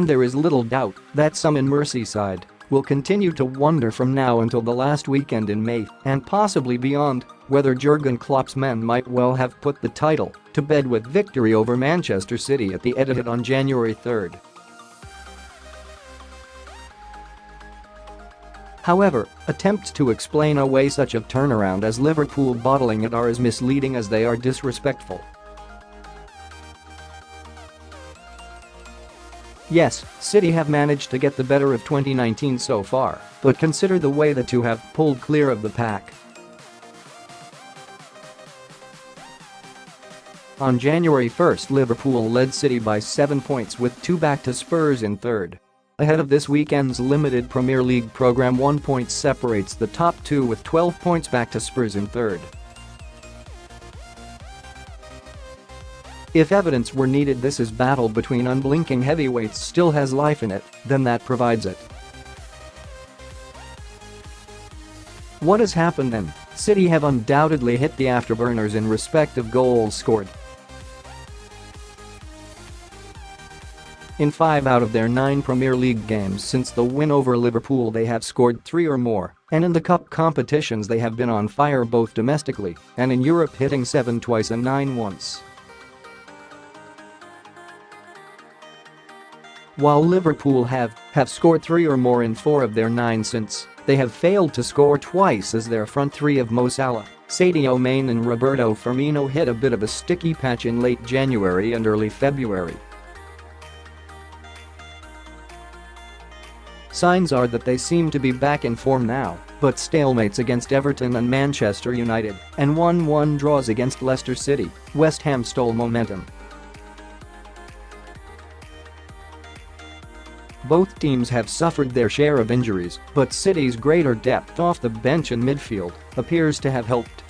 And there is little doubt that some in Merseyside will continue to wonder from now until the last weekend in May, and possibly beyond, whether Jurgen Klopp's men might well have put the title to bed with victory over Manchester City at the Etihad on January 3rd. However, attempts to explain away such a turnaround as Liverpool bottling it are as misleading as they are disrespectful. Yes, City have managed to get the better of 2019 so far, but consider the way the two have pulled clear of the pack. On January 1st, Liverpool led City by 7 points with 2 back to Spurs in third. Ahead of this weekend's limited Premier League programme, 1 point separates the top two with 12 points back to Spurs in third. If evidence were needed this is battle between unblinking heavyweights still has life in it, then that provides it. What has happened then? City have undoubtedly hit the afterburners in respect of goals scored. In 5 out of their 9 Premier League games since the win over Liverpool they have scored 3 or more, and in the cup competitions they have been on fire both domestically and in Europe, hitting 7 twice and 9 once. While Liverpool have scored 3 or more in 4 of their 9 since, they have failed to score twice as their front three of Mo Salah, Sadio Mane and Roberto Firmino hit a bit of a sticky patch in late January and early February. Signs are that they seem to be back in form now, but stalemates against Everton and Manchester United and 1-1 draws against Leicester City, West Ham stole momentum. Both teams have suffered their share of injuries, but City's greater depth off the bench and midfield appears to have helped.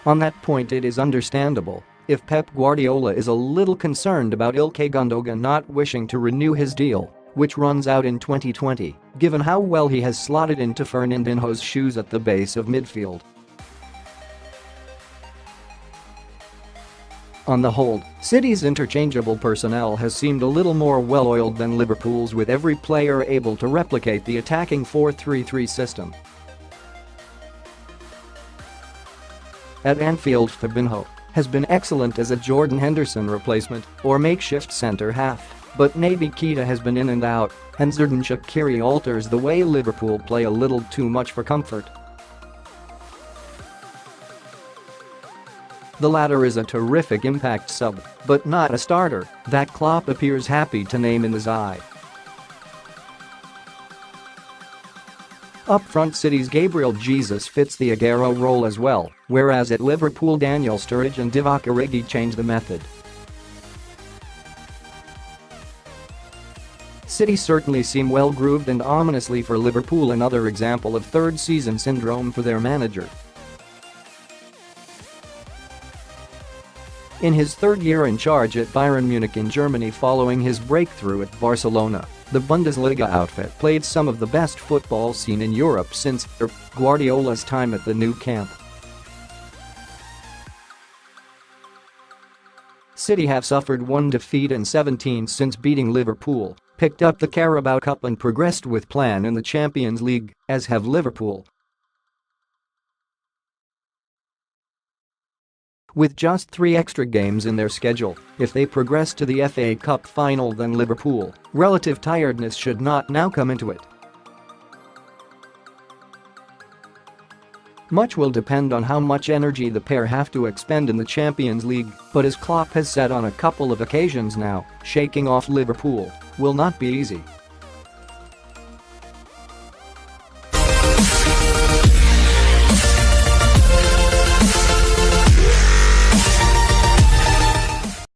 On that point it is understandable if Pep Guardiola is a little concerned about Ilkay Gundogan not wishing to renew his deal, which runs out in 2020, given how well he has slotted into Fernandinho's shoes at the base of midfield. On the whole, City's interchangeable personnel has seemed a little more well-oiled than Liverpool's, with every player able to replicate the attacking 4-3-3 system. At Anfield, Fabinho has been excellent as a Jordan Henderson replacement or makeshift centre-half, but Naby Keita has been in and out, and Xherdan Shaqiri alters the way Liverpool play a little too much for comfort. The latter is a terrific impact sub, but not a starter that Klopp appears happy to name in his eye. Up front, City's Gabriel Jesus fits the Aguero role as well, whereas at Liverpool Daniel Sturridge and Divock Origi change the method. City certainly seem well grooved, and ominously for Liverpool another example of third season syndrome for their manager. In his third year in charge at Bayern Munich in Germany following his breakthrough at Barcelona, the Bundesliga outfit played some of the best football seen in Europe since Guardiola's time at the Nou Camp. City have suffered 1 defeat in 17 since beating Liverpool, picked up the Carabao Cup and progressed with plan in the Champions League, as have Liverpool. With just 3 extra games in their schedule, if they progress to the FA Cup final, then Liverpool, relative tiredness should not now come into it. Much will depend on how much energy the pair have to expend in the Champions League, but as Klopp has said on a couple of occasions now, shaking off Liverpool will not be easy.